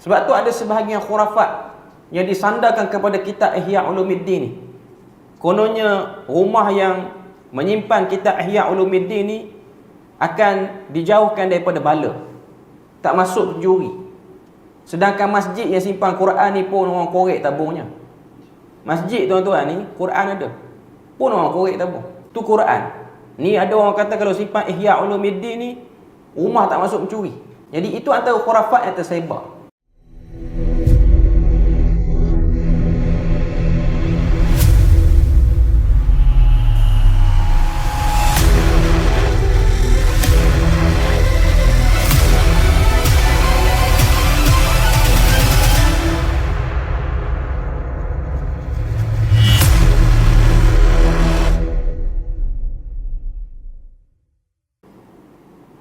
Sebab tu ada sebahagian khurafat yang disandarkan kepada kitab Ihya Ulumuddin ni. Kononnya rumah yang menyimpan kitab Ihya Ulumuddin ni akan dijauhkan daripada bala, tak masuk pencuri. Sedangkan masjid yang simpan Quran ni pun orang korek tabungnya. Masjid tuan-tuan ni Quran ada, pun orang korek tabung. Tu Quran. Ni ada orang kata kalau simpan Ihya Ulumuddin ni rumah tak masuk pencuri. Jadi itu antara khurafat yang tersebar.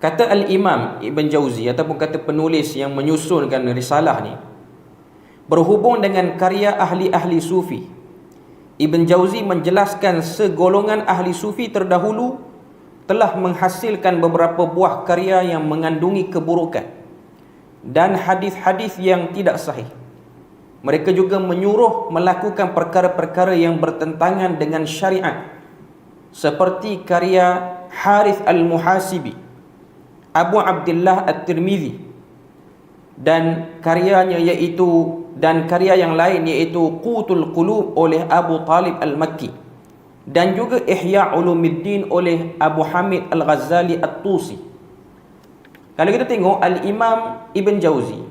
Kata Al-Imam Ibn Jauzi ataupun kata penulis yang menyusunkan risalah ni, berhubung dengan karya ahli-ahli sufi, Ibn Jauzi menjelaskan segolongan ahli sufi terdahulu telah menghasilkan beberapa buah karya yang mengandungi keburukan dan hadis-hadis yang tidak sahih. Mereka juga menyuruh melakukan perkara-perkara yang bertentangan dengan syariat, seperti karya Harith Al-Muhasibi, Abu Abdullah At-Tirmizi, dan karyanya dan karya yang lain iaitu Qutul Qulub oleh Abu Talib Al-Makki, dan juga Ihya Ulumuddin oleh Abu Hamid Al-Ghazali At-Tusi. Kalau kita tengok Al-Imam Ibn Jauzi,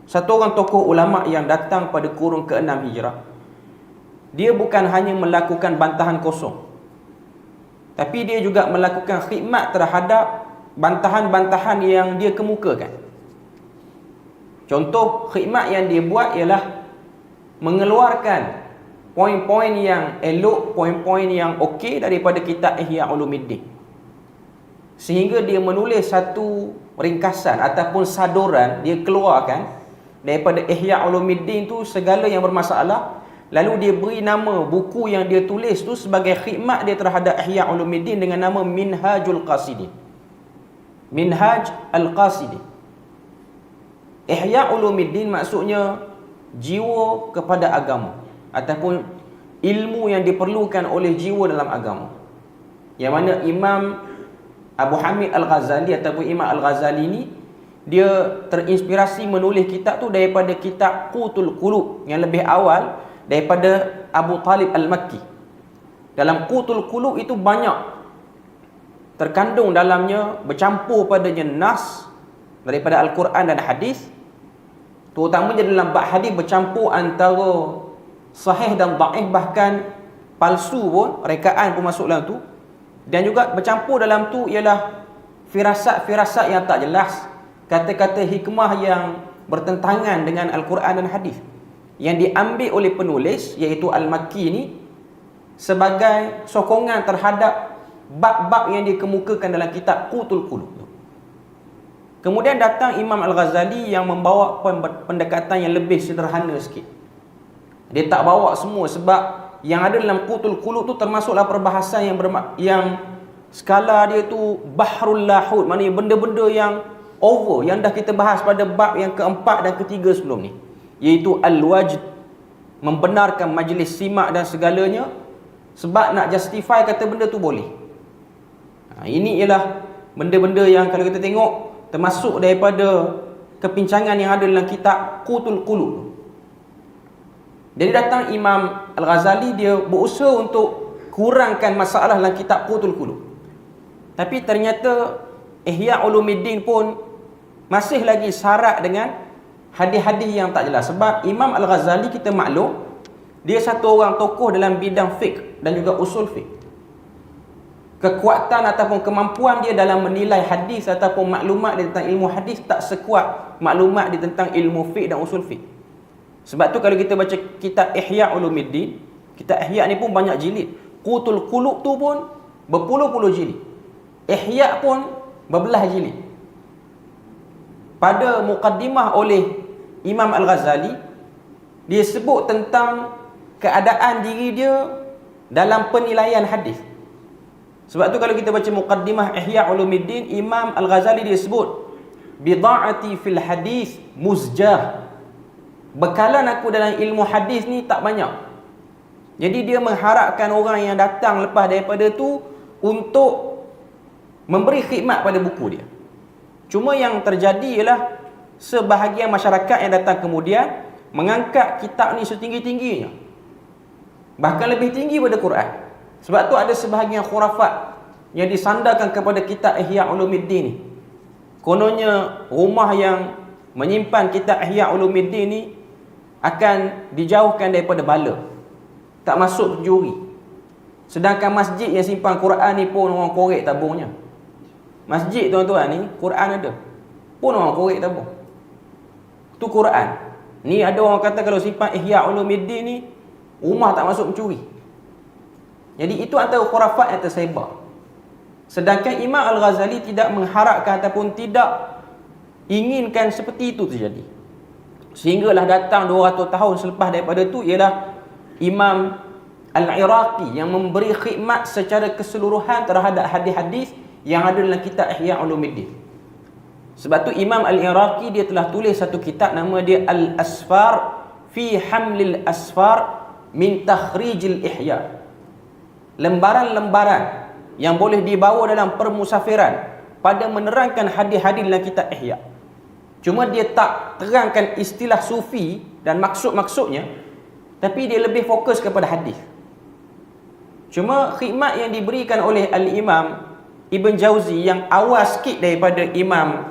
satu orang tokoh ulama yang datang pada kurun ke-6 Hijrah, dia bukan hanya melakukan bantahan kosong, tapi dia juga melakukan khidmat terhadap bantahan-bantahan yang dia kemukakan. Contoh khidmat yang dia buat ialah mengeluarkan poin-poin yang elok, poin-poin yang okey daripada kitab Ihya Ulumuddin, sehingga dia menulis satu ringkasan ataupun saduran, dia keluarkan daripada Ihya Ulumuddin tu segala yang bermasalah, lalu dia beri nama buku yang dia tulis tu sebagai khidmat dia terhadap Ihya Ulumuddin dengan nama Minhajul Qasidin. Minhaj Al-Qasidi. Ihya Ulumuddin maksudnya jiwa kepada agama ataupun ilmu yang diperlukan oleh jiwa dalam agama, yang mana Imam Abu Hamid Al-Ghazali ataupun Imam Al-Ghazali ni dia terinspirasi menulis kitab tu daripada kitab Qutul Qulub yang lebih awal daripada Abu Talib Al-Makki. Dalam Qutul Qulub itu banyak terkandung dalamnya, bercampur padanya nas daripada Al-Quran dan hadis, terutamanya dalam bab hadis bercampur antara sahih dan dhaif, bahkan palsu pun, rekaan pun masuk dalam tu, dan juga bercampur dalam tu ialah firasat-firasat yang tak jelas, kata-kata hikmah yang bertentangan dengan Al-Quran dan hadis, yang diambil oleh penulis iaitu Al-Makki ni sebagai sokongan terhadap bab-bab yang dikemukakan dalam kitab Qutul Qulub. Kemudian datang Imam Al-Ghazali yang membawa pendekatan yang lebih sederhana sikit. Dia tak bawa semua, sebab yang ada dalam Qutul Qulub tu termasuklah perbahasan yang skala dia tu bahrul lahud, maknanya benda-benda yang over, yang dah kita bahas pada bab yang keempat dan ketiga sebelum ni, iaitu al-wajd, membenarkan majlis simak dan segalanya, sebab nak justify kata benda tu boleh. Ini ialah benda-benda yang kalau kita tengok termasuk daripada kepincangan yang ada dalam kitab Qutul Qulub. Jadi datang Imam Al-Ghazali, dia berusaha untuk kurangkan masalah dalam kitab Qutul Qulub, tapi ternyata Ihya Ulumuddin pun masih lagi syarat dengan hadis-hadis yang tak jelas. Sebab Imam Al-Ghazali kita maklum, dia satu orang tokoh dalam bidang fiqh dan juga usul fiqh. Kekuatan ataupun kemampuan dia dalam menilai hadis ataupun maklumat dia tentang ilmu hadis tak sekuat maklumat dia tentang ilmu fiqh dan usul fiqh. Sebab tu kalau kita baca kitab Ihya Ulumuddin, kitab Ihya ni pun banyak jilid. Qutul Qulub tu pun berpuluh-puluh jilid. Ihya pun berbelah jilid. Pada muqaddimah oleh Imam Al-Ghazali, dia sebut tentang keadaan diri dia dalam penilaian hadis. Sebab tu kalau kita baca muqaddimah Ihya Ulumuddin, Imam Al-Ghazali dia sebut bida'ati fil hadis muzjah. bekalan aku dalam ilmu hadis ni tak banyak. Jadi dia mengharapkan orang yang datang lepas daripada tu untuk memberi khidmat pada buku dia. Cuma yang terjadi ialah sebahagian masyarakat yang datang kemudian mengangkat kitab ni setinggi-tingginya, bahkan lebih tinggi daripada Quran. Sebab tu ada sebahagian khurafat yang disandarkan kepada kitab Ihya Ulumuddin ni. Kononnya rumah yang menyimpan kitab Ihya Ulumuddin ni akan dijauhkan daripada bala, tak masuk juri. Sedangkan masjid yang simpan Quran ni pun orang korek tabungnya. Masjid tuan-tuan ni Quran ada, pun orang korek tabung. Tu Quran. Ni ada orang kata kalau simpan Ihya Ulumuddin ni rumah tak masuk mencuri. Jadi itu antara khurafat yang tersebar. Sedangkan Imam Al-Ghazali tidak mengharapkan ataupun tidak inginkan seperti itu terjadi. Sehinggalah datang 200 tahun selepas daripada itu ialah Imam Al-Iraqi yang memberi khidmat secara keseluruhan terhadap hadis-hadis yang ada dalam kitab Ihya Ulumuddin. Sebab tu Imam Al-Iraqi dia telah tulis satu kitab nama dia Al-Asfar fi Hamlil Asfar min Takhrijil Ihya. Lembaran-lembaran yang boleh dibawa dalam permusafiran pada menerangkan hadis-hadis dalam kitab Ihya. Cuma dia tak terangkan istilah sufi dan maksud-maksudnya, tapi dia lebih fokus kepada hadis. Cuma khidmat yang diberikan oleh Al-Imam Ibn Jauzi yang awal sikit daripada Imam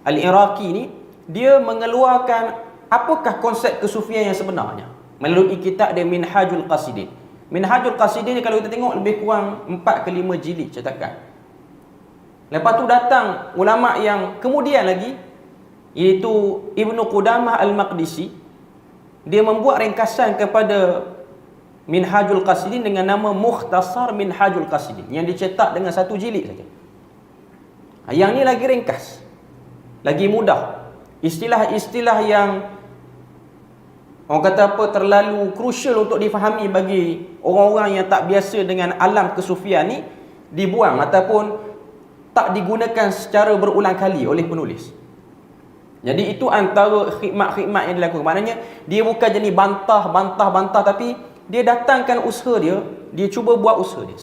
Al-Iraqi ni, dia mengeluarkan apakah konsep kesufian yang sebenarnya melalui kitab dia Minhajul Qasidin. Minhajul Qasidin ni kalau kita tengok lebih kurang 4 ke 5 jilid cetakan. Lepas tu datang ulama yang kemudian lagi, iaitu Ibnu Qudamah Al-Maqdisi. Dia membuat ringkasan kepada Minhajul Qasidin dengan nama Mukhtasar Minhajul Qasidin, yang dicetak dengan 1 jilid saja. Yang ni lagi ringkas, lagi mudah. Istilah-istilah yang orang kata apa, terlalu crucial untuk difahami bagi orang-orang yang tak biasa dengan alam kesufian ni dibuang ataupun tak digunakan secara berulang kali oleh penulis. Jadi itu antara khidmat-khidmat yang dilakukan. Maknanya dia bukan jadi bantah, tapi dia datangkan usaha dia, dia cuba buat usaha dia.